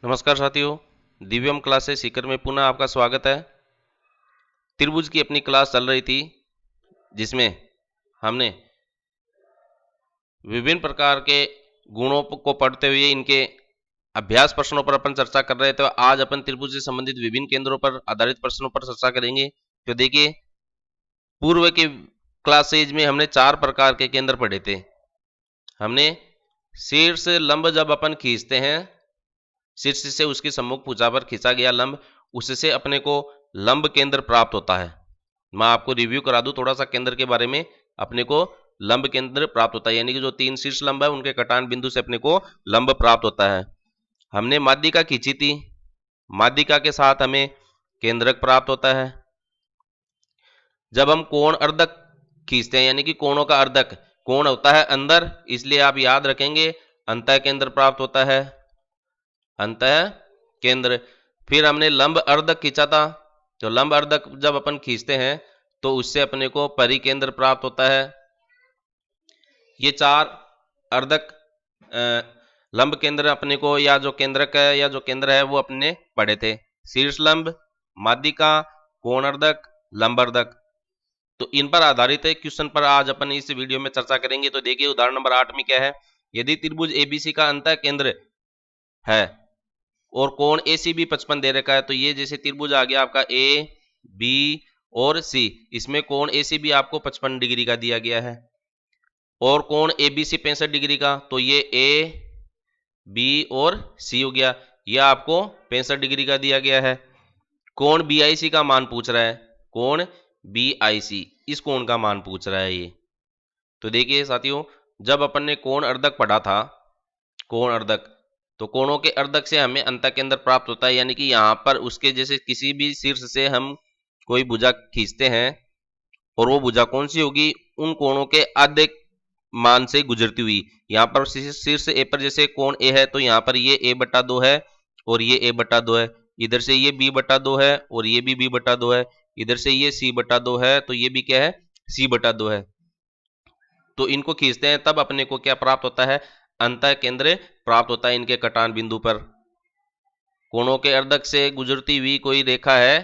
नमस्कार साथियों, दिव्यम क्लासेस सीकर में पुनः आपका स्वागत है। त्रिभुज की अपनी क्लास चल रही थी जिसमें हमने विभिन्न प्रकार के गुणों को पढ़ते हुए इनके अभ्यास प्रश्नों पर अपन चर्चा कर रहे थे। आज अपन त्रिभुज से संबंधित विभिन्न केंद्रों पर आधारित प्रश्नों पर चर्चा करेंगे। तो देखिए, पूर्व के क्लासेज में हमने 4 प्रकार के केंद्र पढ़े थे। हमने शीर्ष लंब जब अपन खींचते हैं, शीर्ष से उसकी सम्मुख भुजा पर खींचा गया लंब, उससे अपने को लंब केंद्र प्राप्त होता है। मैं आपको रिव्यू करा दूं थोड़ा सा केंद्र के बारे में। अपने को लंब केंद्र प्राप्त होता है, यानी कि जो 3 शीर्ष लंब है उनके कटान बिंदु से अपने को लंब प्राप्त होता है। हमने माध्यिका खींची थी, माध्यिका के साथ हमें केंद्रक प्राप्त होता है। जब हम कोण अर्धक खींचते हैं, यानी कि कोणों का अर्धक, कोण होता है अंदर, इसलिए आप याद रखेंगे अंतः केंद्र प्राप्त होता है, अंतः केंद्र। फिर हमने लंब अर्धक खींचा था, तो लंब अर्धक जब अपन खींचते हैं तो उससे अपने को परिकेंद्र प्राप्त होता है। ये 4 अर्धक लंब केंद्र अपने को, या जो केंद्रक है या जो केंद्र है वो अपने पढ़े थे। शीर्ष लंब, माध्यिका, कोण अर्धक, लंब अर्धक। तो इन पर आधारित एक क्वेश्चन पर आज अपन इस वीडियो में चर्चा करेंगे। तो देखिए, उदाहरण नंबर 8 में क्या है। यदि त्रिभुज एबीसी का अंतः केंद्र है और कोण एसीबी 55 दे रखा है, तो ये जैसे त्रिभुज आ गया आपका ए बी और सी, इसमें कोण एसीबी आपको 55 डिग्री का दिया गया है और कोण एबीसी 65 डिग्री का, तो ये ए बी और सी हो गया, ये आपको 65 डिग्री का दिया गया है। कोण बीआईसी का मान पूछ रहा है, कोण बीआईसी, इस कोण का मान पूछ रहा है ये। तो देखिए साथियों, जब अपन ने कोण अर्धक पढ़ा था, कोण अर्धक, तो कोणों के अर्धक से हमें अंतः केंद्र प्राप्त होता है, यानी कि यहां पर उसके जैसे किसी भी शीर्ष से हम कोई भुजा खींचते हैं और वो भुजा कौन सी होगी, उन कोणों के आधे मान से गुजरती हुई। यहां पर शीर्ष ए पर जैसे कोण ए है, तो यहां पर ये ए बटा 2 है और ये ए बटा 2 है। इधर से ये बी बटा 2 है और ये भी बी बटा 2 है। इधर से ये सी बटा 2 है, तो ये भी क्या है, सी बटा 2 है। तो इनको खींचते हैं तब अपने को क्या प्राप्त होता है, अंतः केंद्र प्राप्त होता है इनके कटान बिंदु पर। कोणों के अर्धक से गुजरती हुई कोई रेखा है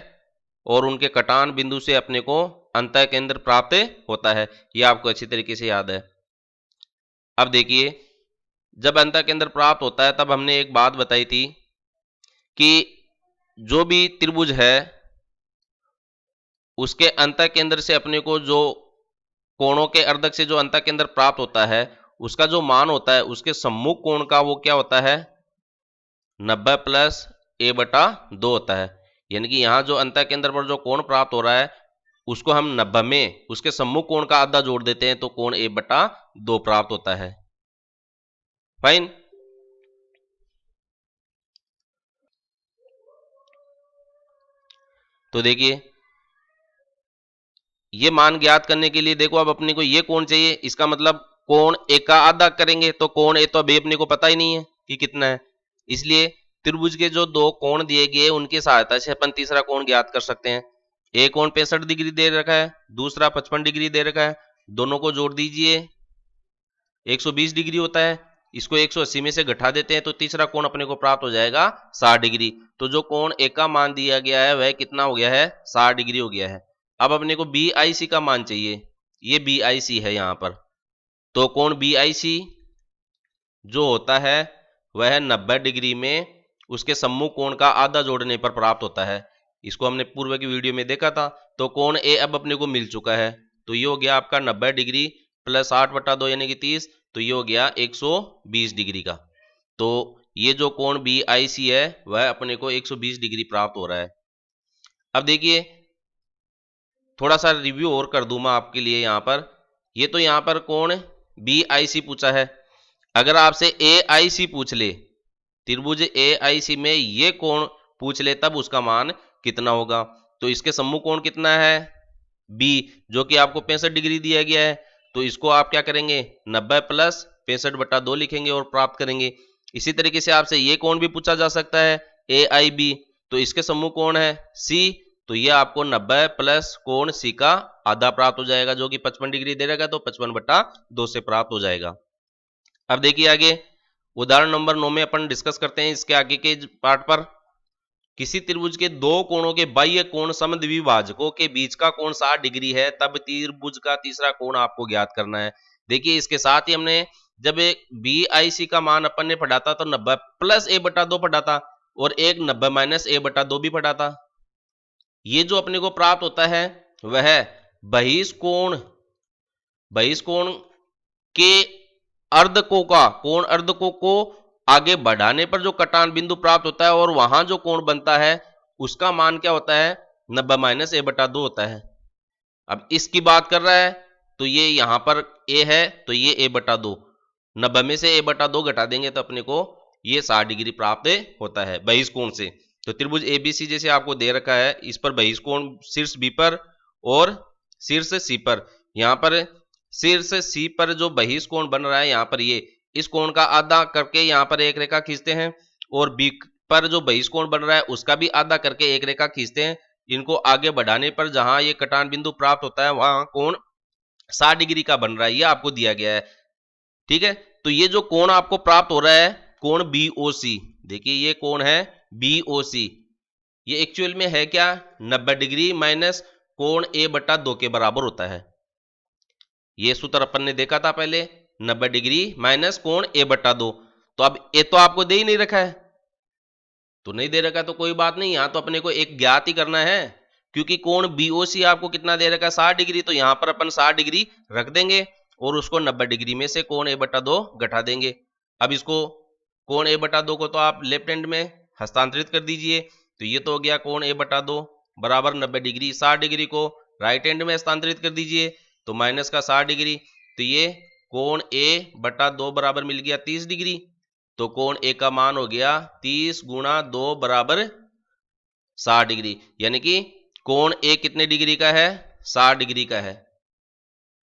और उनके कटान बिंदु से अपने को अंतः केंद्र प्राप्त होता है। यह आपको अच्छी तरीके से याद है। अब देखिए, जब अंतः केंद्र प्राप्त होता है तब हमने एक बात बताई थी कि जो भी त्रिभुज है उसके अंतः केंद्र से अपने को जो कोणों के अर्धक से जो अंतः केंद्र प्राप्त होता है, उसका जो मान होता है उसके सम्मुख कोण का वो क्या होता है, 90 प्लस ए बटा 2 होता है। यानी कि यहां जो अंतः केंद्र पर जो कोण प्राप्त हो रहा है उसको हम 90 में उसके सम्मुख कोण का आधा जोड़ देते हैं, तो कोण ए बटा 2 प्राप्त होता है। फाइन। तो देखिए, ये मान ज्ञात करने के लिए देखो, अब अपने को ये कोण चाहिए, इसका मतलब कोण ए का आधा करेंगे, तो कोण ए तो अभी अपने को पता ही नहीं है कि कितना है। इसलिए त्रिभुज के जो 2 कोण दिए गए उनकी सहायता से अपन तीसरा कोण ज्ञात कर सकते हैं। एक कोण 65 डिग्री दे रखा है, दूसरा 55 डिग्री दे रखा है, दोनों को जोड़ दीजिए 120 डिग्री होता है। इसको 180 में से घटा देते हैं तो तीसरा कोण अपने को प्राप्त हो जाएगा 60 डिग्री। तो जो कोण ए का मान दिया गया है वह कितना हो गया है, 60 डिग्री हो गया है। अब अपने को बीआईसी का मान चाहिए, ये बीआईसी है यहां पर। तो कोण बीआईसी जो होता है वह 90 डिग्री में उसके सम्मुख कोण का आधा जोड़ने पर प्राप्त होता है। इसको हमने पूर्व की वीडियो में देखा था। तो कोण ए अब अपने को मिल चुका है, तो ये हो गया आपका 90 डिग्री प्लस 8 बटा 2 यानी कि 30, तो ये हो गया 120 डिग्री का। तो ये जो कोण बीआईसी है वह अपने को 120 डिग्री प्राप्त हो रहा है। अब देखिए, थोड़ा सा रिव्यू और कर दूं मैं आपके लिए यहां पर। ये तो यहां पर कोण बीआईसी पूछा है। अगर आपसे एआईसी पूछ ले, त्रिभुज एआईसी में ये कोण पूछ ले, तब उसका मान कितना होगा। तो इसके सम्मुख कोण कितना है, बी, जो कि आपको 65 डिग्री दिया गया है। तो इसको आप क्या करेंगे, 90 प्लस 65 बटा 2 लिखेंगे और प्राप्त करेंगे। इसी तरीके से आपसे ये कोण भी पूछा जा सकता है, ए बी, तो इसके सम्मुख कोण है सी, तो ये आपको 90 प्लस कोण सी का आधा प्राप्त हो जाएगा, जो कि 55 डिग्री दे रहेगा, तो 55 बटा 2 से प्राप्त हो जाएगा। अब देखिए आगे, उदाहरण नंबर 9 में अपन डिस्कस करते हैं इसके आगे के पार्ट पर। किसी त्रिभुज के दो कोणों के बाह्य कोण समद्विभाजकों के बीच का कोण 60 डिग्री है, तब त्रिभुज का तीसरा कोण आपको ज्ञात करना है। देखिए इसके साथ ही हमने जब बी आई सी का मान अपन ने पढ़ा था तो 90 प्लस ए बटा 2 पढ़ा था और एक 90 माइनस ए बटा 2 भी पढ़ा था। ये जो अपने को प्राप्त होता है वह बहिष्कोण के अर्धकों का कोण अर्धकों को आगे बढ़ाने पर जो कटान बिंदु प्राप्त होता है और वहां जो कोण बनता है उसका मान क्या होता है 90 माइनस ए बटा 2 होता है। अब इसकी बात कर रहा है तो ये यहां पर ए है तो ये ए बटा 2, 90 में से ए बटा 2 घटा देंगे तो अपने को ये 60 डिग्री प्राप्त होता है बहिष्कोण से। तो त्रिभुज एबीसी जैसे आपको दे रखा है, इस पर बहिष्कोण शीर्ष बी पर और शीर्ष सी पर, यहां पर शीर्ष सी पर जो बहिष्कोण बन रहा है यहां पर ये इस कोण का आधा करके यहां पर एक रेखा खींचते हैं और बी पर जो बहिष्कोण बन रहा है उसका भी आधा करके एक रेखा खींचते हैं। इनको आगे बढ़ाने पर जहां ये कटान बिंदु प्राप्त होता है वहां कोण 60 डिग्री का बन रहा है, ये आपको दिया गया है। ठीक है, तो ये जो कोण आपको प्राप्त हो रहा है कोण बीओसी, देखिए ये कोण है बीओसी, ये एक्चुअल में है क्या 90 डिग्री माइनस कोण ए बटा 2 के बराबर होता है। ये सूत्र अपन ने देखा था पहले 90 डिग्री माइनस कोण ए बटा 2। तो अब ए तो आपको दे ही नहीं रखा है, तो नहीं दे रखा तो कोई बात नहीं, यहां तो अपने को एक ज्ञात ही करना है क्योंकि कोण बीओसी आपको कितना दे रखा है 60 डिग्री, तो यहां पर अपन 60 डिग्री रख देंगे और उसको 90 डिग्री में से कोण ए बटा 2 घटा देंगे। अब इसको कोण ए बटा 2 को तो आप लेफ्ट हैंड में हस्तांतरित कर दीजिए, तो ये तो हो गया कोण ए बटा 2 बराबर 90 डिग्री। 60 डिग्री को राइट हैंड में हस्तांतरित कर दीजिए तो माइनस का 60 डिग्री, तो ये कोण ए बटा 2 बराबर मिल गया 30 डिग्री। तो कोण ए का मान हो गया 30 गुणा 2 बराबर 60 डिग्री, यानी कि कोण ए कितने डिग्री का है 60 डिग्री का है।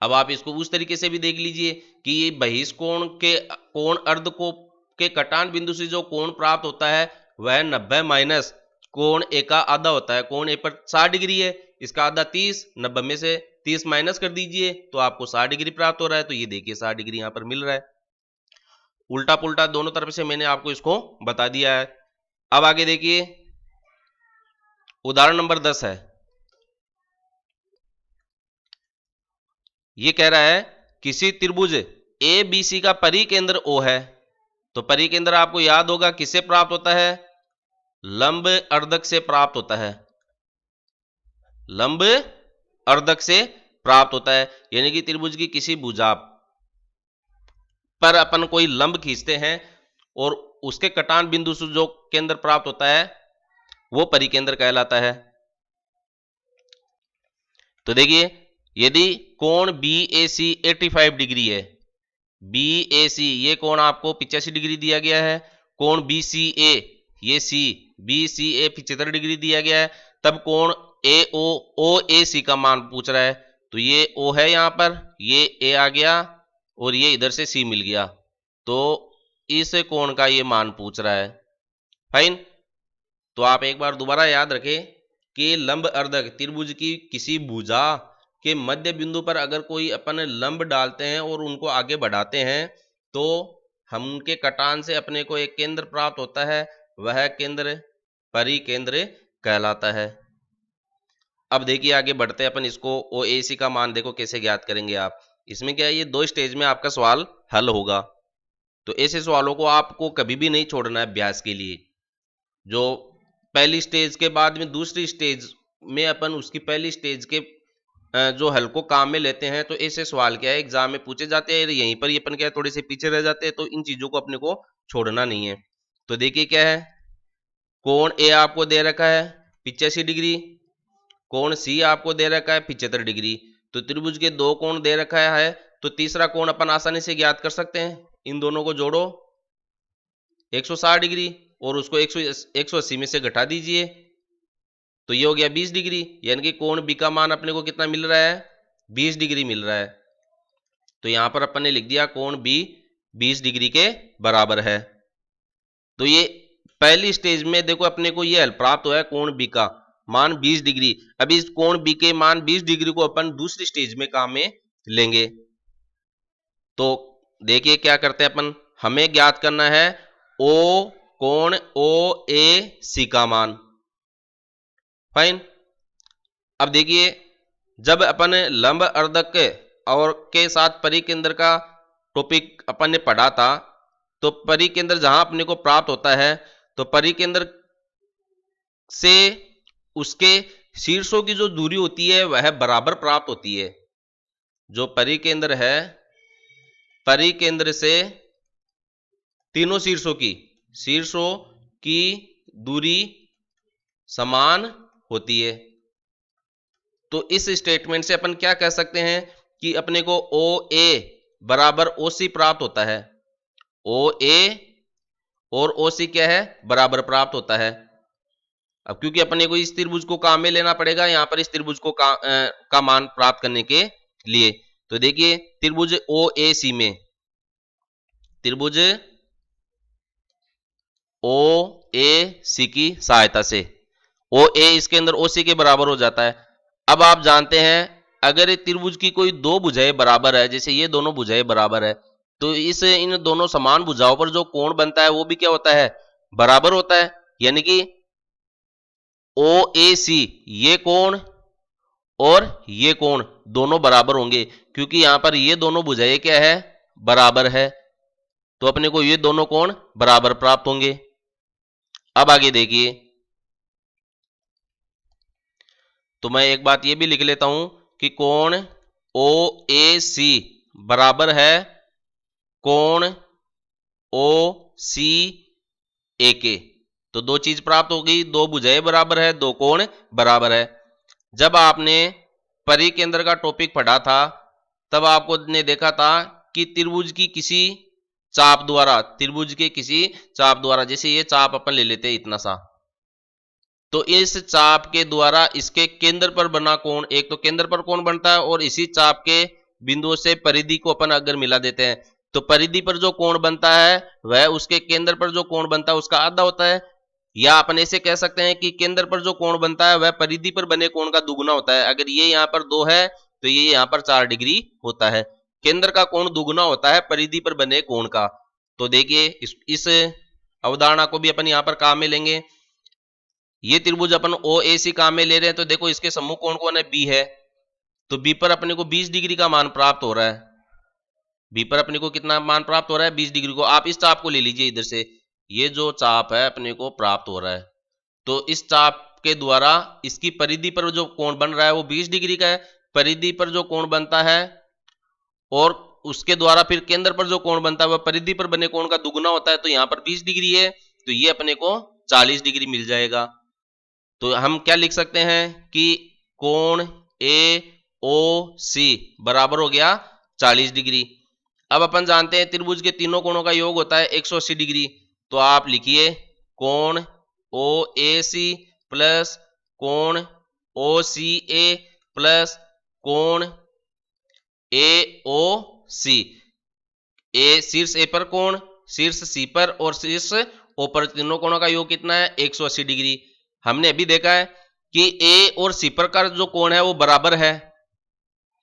अब आप इसको उस तरीके से भी देख लीजिए कि ये बहिष्कोण के कोण अर्ध को के कटान बिंदु से जो कोण प्राप्त होता है वह 90 माइनस कोण ए का आधा होता है। कोण ए पर 60 डिग्री है, इसका आधा 30, 90 में से 30 माइनस कर दीजिए तो आपको 60 डिग्री प्राप्त हो रहा है। तो ये देखिए 60 डिग्री यहां पर मिल रहा है। उल्टा पुल्टा दोनों तरफ से मैंने आपको इसको बता दिया है। अब आगे देखिए उदाहरण नंबर 10 है, ये कह रहा है किसी त्रिभुज ए बी सी का परिकेंद्र ओ है, तो परिकेंद्र आपको याद होगा किससे प्राप्त होता है लंब अर्धक से प्राप्त होता है, लंब अर्धक से प्राप्त होता है। यानी कि त्रिभुज की किसी भुजा पर अपन कोई लंब खींचते हैं और उसके कटान बिंदु से जो केंद्र प्राप्त होता है वो परिकेंद्र कहलाता है। तो देखिए यदि कोण बी ए सी 85 डिग्री है, बी ए सी ये कोण आपको 85 डिग्री दिया गया है, कोण बी सी ए ये सी बी सी ए 75 डिग्री दिया गया है, तब कोण ए ओ ओ ए सी का मान पूछ रहा है। तो ये ओ है यहां पर, ये ए आ गया और ये इधर से सी मिल गया, तो इस कोण का ये मान पूछ रहा है। फाइन, तो आप एक बार दोबारा याद रखें कि लंब अर्धक त्रिभुज की किसी भुजा के मध्य बिंदु पर अगर कोई अपन लंब डालते हैं और उनको आगे बढ़ाते हैं तो हम उनके कटान से अपने को एक केंद्र प्राप्त होता है, वह केंद्र परिकेंद्र कहलाता है। अब देखिए आगे बढ़ते हैं अपन, इसको ओ ए सी का मान देखो कैसे ज्ञात करेंगे आप। इसमें क्या है ये 2 स्टेज में आपका सवाल हल होगा, तो ऐसे सवालों को आपको कभी भी नहीं छोड़ना है अभ्यास के लिए। जो पहली स्टेज के बाद में दूसरी स्टेज में अपन उसकी पहली स्टेज के जो हल को काम में लेते हैं, तो ऐसे सवाल क्या है एग्जाम में पूछे जाते हैं, यहीं पर ही अपन क्या है थोड़े से पीछे रह जाते हैं, तो इन चीजों को अपने को छोड़ना नहीं है। तो देखिए क्या है, कोण ए आपको दे रखा है 85 डिग्री, कोण सी आपको दे रखा है 75 डिग्री, तो त्रिभुज के 2 कोण दे रखा है, तो तीसरा कोण अपन आसानी से ज्ञात कर सकते हैं। इन दोनों को जोड़ो 160 डिग्री और उसको 180 में से घटा दीजिए, तो ये हो गया 20 डिग्री, यानी कि कोण बी का मान अपने को कितना मिल रहा है 20 डिग्री मिल रहा है। तो यहां पर अपन ने लिख दिया कोण बी 20 डिग्री के बराबर है। तो ये पहली स्टेज में देखो अपने को ये हल प्राप्त हुआ है कोण बी का मान 20 डिग्री। अभी इस कोण बी के मान 20 डिग्री को अपन दूसरी स्टेज में काम में लेंगे। तो देखिए क्या करते हैं अपन, हमें ज्ञात करना है ओ कोण ओ ए सी का मान। फाइन। अब देखिए, जब अपन लंब अर्धक और के साथ परिकेंद्र का टॉपिक अपन ने पढ़ा था, तो परिकेंद्र जहां अपने को प्राप्त होता है, तो परिकेंद्र से उसके शीर्षों की जो दूरी होती है वह बराबर प्राप्त होती है। जो परिकेंद्र है, परिकेंद्र से तीनों शीर्षों की दूरी समान होती है। तो इस स्टेटमेंट से अपन क्या कह सकते हैं कि अपने को ओ ए बराबर ओ सी प्राप्त होता है। ओ ए और ओ सी क्या है, बराबर प्राप्त होता है। अब क्योंकि अपने को इस त्रिभुज को काम में लेना पड़ेगा यहां पर, इस त्रिभुज को का मान प्राप्त करने के लिए। तो देखिए, त्रिभुज ओ ए सी में, त्रिभुज ओ ए सी की सहायता से ओ ए इसके अंदर ओ सी के बराबर हो जाता है। अब आप जानते हैं, अगर त्रिभुज की कोई दो भुजाएं बराबर है, जैसे ये दोनों भुजाएं बराबर है, तो इन दोनों समान भुजाओं पर जो कोण बनता है वो भी क्या होता है, बराबर होता है। यानी कि ओ ए सी, ये कोण और ये कोण दोनों बराबर होंगे, क्योंकि यहां पर ये दोनों भुजाएं क्या है, बराबर है। तो अपने को ये दोनों कोण बराबर प्राप्त होंगे। अब आगे देखिए, तो मैं एक बात ये भी लिख लेता हूं कि कोण ओ ए सी बराबर है कोण ओ सी ए के। तो दो चीज प्राप्त हो गई, दो भुजाएं बराबर है, दो कोण बराबर है। जब आपने परिकेंद्र का टॉपिक पढ़ा था, तब आपको ने देखा था कि त्रिभुज की किसी चाप द्वारा, त्रिभुज के किसी चाप द्वारा, जैसे ये चाप अपन ले लेते हैं इतना सा, तो इस चाप के द्वारा इसके केंद्र पर बना कोण, एक तो केंद्र पर कोण बनता है और इसी चाप के बिंदुओं से परिधि को अपन अगर मिला देते हैं, तो परिधि पर जो कोण बनता है वह उसके केंद्र पर जो कोण बनता है उसका आधा होता है। या अपन ऐसे कह सकते हैं कि केंद्र पर जो कोण बनता है वह परिधि पर बने कोण का दुगुना होता है। अगर ये यहां पर 2 है तो ये यहां पर 4 डिग्री होता है। केंद्र का कोण दुगुना होता है परिधि पर बने कोण का। तो देखिए, इस अवधारणा को भी अपन यहां पर काम में लेंगे। ये त्रिभुज अपन ओ ए सी काम में ले रहे हैं, तो देखो इसके सम्मुख कोण कौन है, बी है। तो बी पर अपने को 20 डिग्री का मान प्राप्त हो रहा है। बी पर अपने को कितना मान प्राप्त हो रहा है, 20 डिग्री को। आप इस चाप को ले लीजिए इधर से, ये जो चाप है अपने को प्राप्त हो रहा है, तो इस चाप के द्वारा इसकी परिधि पर जो कोण बन रहा है वो 20 डिग्री का है। परिधि पर जो कोण बनता है और उसके द्वारा फिर केंद्र पर जो कोण बनता है वह परिधि पर बने कोण का दुगुना होता है। तो यहां पर 20 डिग्री है, तो ये अपने को 40 डिग्री मिल जाएगा। तो हम क्या लिख सकते हैं कि कोण ए ओ सी बराबर हो गया 40 डिग्री। अब अपन जानते हैं त्रिभुज के तीनों कोणों का योग होता है 180 डिग्री। तो आप लिखिए कोण ओ ए सी प्लस कोण ओ सी ए प्लस कोण ए ओ सी। ए शीर्ष ए पर कोण, शीर्ष सी पर और शीर्ष ओ पर, तीनों कोणों का योग कितना है, 180 डिग्री। हमने अभी देखा है कि ए और सी पर का जो कोण है वो बराबर है,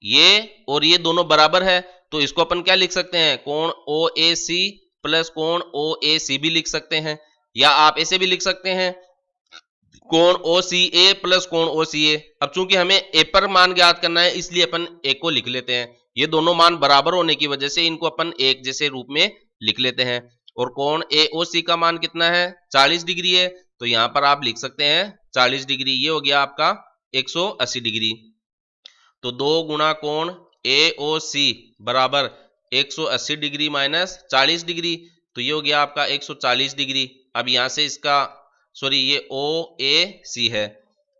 ये और ये दोनों बराबर है। तो इसको अपन क्या लिख सकते हैं, कोण ओ ए सी प्लस कोण ओ ए सी भी लिख सकते हैं। या आप ऐसे भी लिख सकते हैं कोण ओ सी ए प्लस कोण ओ सी ए। अब चूंकि हमें ए पर मान ज्ञात करना है, इसलिए अपन ए को लिख लेते हैं। ये दोनों मान बराबर होने की वजह से इनको अपन एक जैसे रूप में लिख लेते हैं। और कोण ए ओ सी का मान कितना है, 40 डिग्री है। तो यहां पर आप लिख सकते हैं 40 डिग्री, ये हो गया आपका 180 डिग्री। तो 2 गुणा कोण ए ओ सी बराबर 180 डिग्री माइनस 40 डिग्री, तो ये हो गया आपका 140 डिग्री। अब यहां से इसका सॉरी ये ओ ए सी है,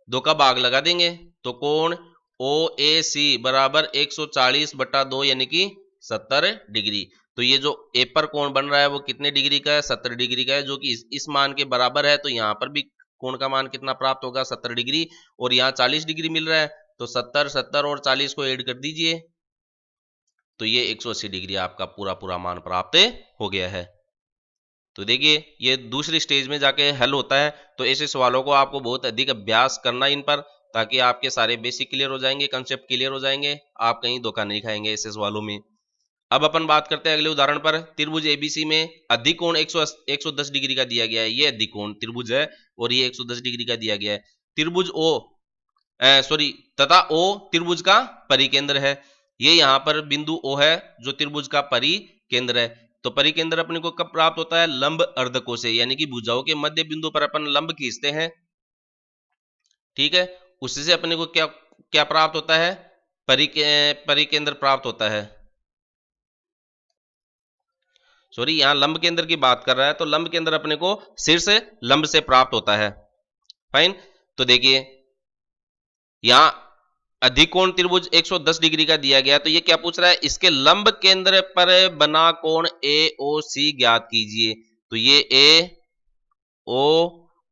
2 का भाग लगा देंगे, तो कोण ओ ए सी बराबर 140 बटा 2 यानी कि 70 डिग्री। तो ये जो ए पर कोण बन रहा है वो कितने डिग्री का है, 70 डिग्री का है, जो कि इस मान के बराबर है। तो यहाँ पर भी कोण का मान कितना प्राप्त होगा, 70 डिग्री। और यहाँ 40 डिग्री मिल रहा है, तो 70 70 और 40 को ऐड कर दीजिए, तो ये 180 डिग्री आपका पूरा पूरा मान प्राप्त हो गया है। तो देखिए, ये दूसरी स्टेज में जाके हल होता है। तो ऐसे सवालों को आपको बहुत अधिक अभ्यास करना इन पर, ताकि आपके सारे बेसिक क्लियर हो जाएंगे, कंसेप्ट क्लियर हो जाएंगे, आप कहीं धोखा नहीं खाएंगे ऐसे सवालों में। अब अपन बात करते हैं अगले उदाहरण पर। त्रिभुज एबीसी में अधिक कोण 110 डिग्री का दिया गया है। ये अधिक कोण त्रिभुज है और ये 110 डिग्री का दिया गया है। त्रिभुज तथा ओ त्रिभुज का परिकेंद्र है। ये यहाँ पर बिंदु ओ है जो त्रिभुज का परिकेंद्र है। तो परिकेंद्र अपने को कब प्राप्त होता है? लंब अर्धकों से, यानी कि भुजाओं के मध्य बिंदु पर अपन लंब खींचते हैं, ठीक है, उससे अपने को क्या क्या प्राप्त होता है? परिकेंद्र प्राप्त होता है। सॉरी, यहां लंब केंद्र की बात कर रहा है, तो लंब केंद्र अपने को शीर्ष लंब से प्राप्त होता है। फाइन। तो देखिए यहां अधिक कोण त्रिभुज 110 डिग्री का दिया गया, तो ये क्या पूछ रहा है? इसके लंब केंद्र पर बना कोण AOC ज्ञात कीजिए। तो ये AO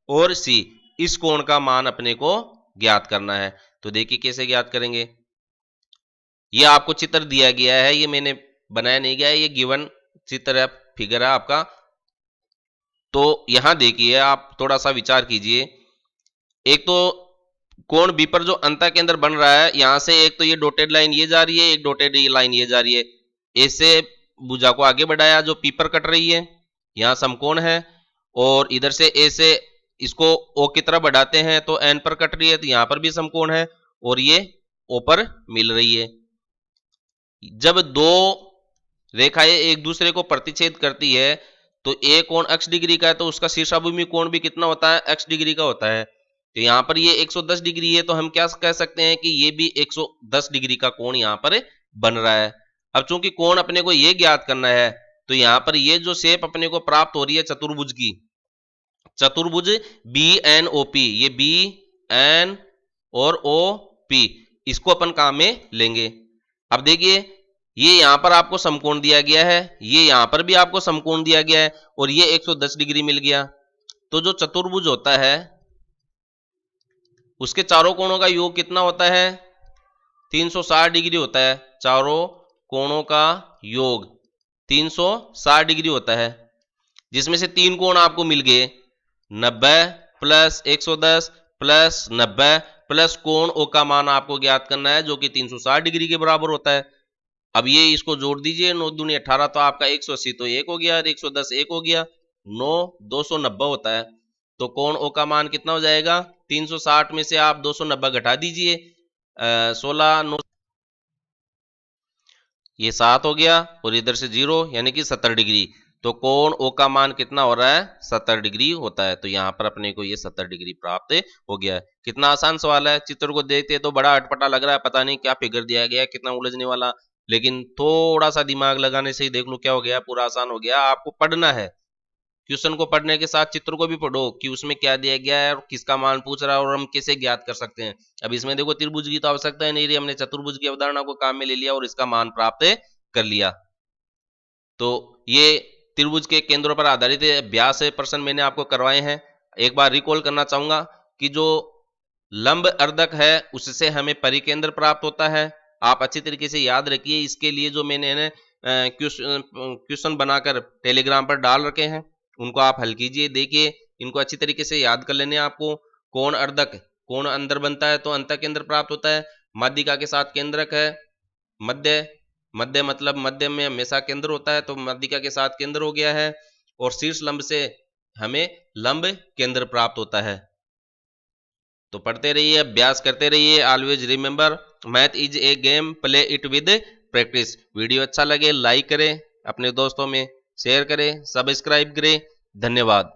और C, इस कोण का मान अपने को ज्ञात करना है। तो देखिए कैसे ज्ञात करेंगे। ये आपको चित्र दिया गया है, ये मैंने बनाया नहीं गया है, ये गिवन चित्र है, फिगर है आपका। तो यहां देखिए आप थोड़ा सा विचार कीजिए। एक तो कोण बी पर जो अंतः केंद्र बन रहा है, यहां से एक तो ये डॉटेड लाइन ये जा रही है, एक डॉटेड लाइन ये जा रही है। ऐसे भुजा को आगे बढ़ाया जो पी पर कट रही है, यहां समकोण है, और इधर से ए से इसको ओ की तरफ बढ़ाते हैं तो एन पर कट रही है, तो यहां पर भी समकोण है और ये ओ पर मिल रही है। जब दो रेखाएं एक दूसरे को प्रतिच्छेद करती है तो ए कोण x डिग्री का है, तो उसका शीर्षाभूमि कोण भी कितना होता है? x डिग्री का होता है। तो यहां पर ये 110 डिग्री है, तो हम क्या कह सकते हैं कि ये भी 110 डिग्री का कोण यहां पर बन रहा है। अब चूंकि कोण अपने को ये ज्ञात करना है, तो यहां पर ये जो शेप अपने को प्राप्त हो रही है चतुर्भुज की, चतुर्भुज BNOP, ये BN और OP, इसको अपन काम में लेंगे। अब देखिए ये यहां पर आपको समकोण दिया गया है, ये यहां पर भी आपको समकोण दिया गया है, और ये 110 डिग्री मिल गया। तो जो चतुर्भुज होता है उसके चारों कोणों का योग कितना होता है? 360 डिग्री होता है। चारों कोणों का योग 360 डिग्री होता है, जिसमें से तीन कोण आपको मिल गए, 90 प्लस 110 प्लस 90 प्लस कोण ओ का मान आपको ज्ञात करना है जो कि 360 डिग्री के बराबर होता है। अब ये इसको जोड़ दीजिए, 9 दूनी 18, तो आपका 180 तो एक हो गया और 110 एक हो गया, 9 290 होता है। तो कोण ओ का मान कितना हो जाएगा? 360 में से आप 290 घटा दीजिए, 16 9, ये 7 हो गया, और इधर से 0 यानी कि 70 डिग्री। तो कोण ओ का मान कितना हो रहा है? 70 डिग्री होता है। तो यहाँ पर अपने को ये 70 डिग्री प्राप्त हो गया है। कितना आसान सवाल है। चित्र को देखते तो बड़ा अटपटा लग रहा है, पता नहीं क्या फिगर दिया गया है, कितना उलझने वाला, लेकिन थोड़ा सा दिमाग लगाने से ही देख लो क्या हो गया, पूरा आसान हो गया। आपको पढ़ना है, क्वेश्चन को पढ़ने के साथ चित्र को भी पढ़ो कि उसमें क्या दिया गया है और किसका मान पूछ रहा है और हम कैसे ज्ञात कर सकते हैं। अब इसमें देखो त्रिभुज की तो आवश्यकता ही नहीं रही, हमने चतुर्भुज की अवधारणा को काम में ले लिया और इसका मान प्राप्त कर लिया। तो ये त्रिभुज के केंद्रों पर आधारित व्यास प्रश्न मैंने आपको करवाए हैं। एक बार रिकॉल करना चाहूंगा कि जो लंब अर्धक है उससे हमें परिकेंद्र प्राप्त होता है। आप अच्छी तरीके से याद रखिए। इसके लिए जो मैंने क्वेश्चन बनाकर टेलीग्राम पर डाल रखे हैं उनको आप हल कीजिए। देखिए इनको अच्छी तरीके से याद कर लेने आपको। कोण अर्धक, कोण अंदर बनता है तो अंतः केंद्र प्राप्त होता है। माध्यिका के साथ केंद्रक है। मध्य, मध्य मतलब मध्य में हमेशा केंद्र होता है, तो माध्यिका के साथ केंद्र हो गया है। और शीर्ष लंब से हमें लंब केंद्र प्राप्त होता है। तो पढ़ते रहिए, अभ्यास करते रहिए। Always remember, math is a game, play it with practice. Video अच्छा लगे लाइक करें, अपने दोस्तों में शेयर करें, सब्सक्राइब करें। धन्यवाद।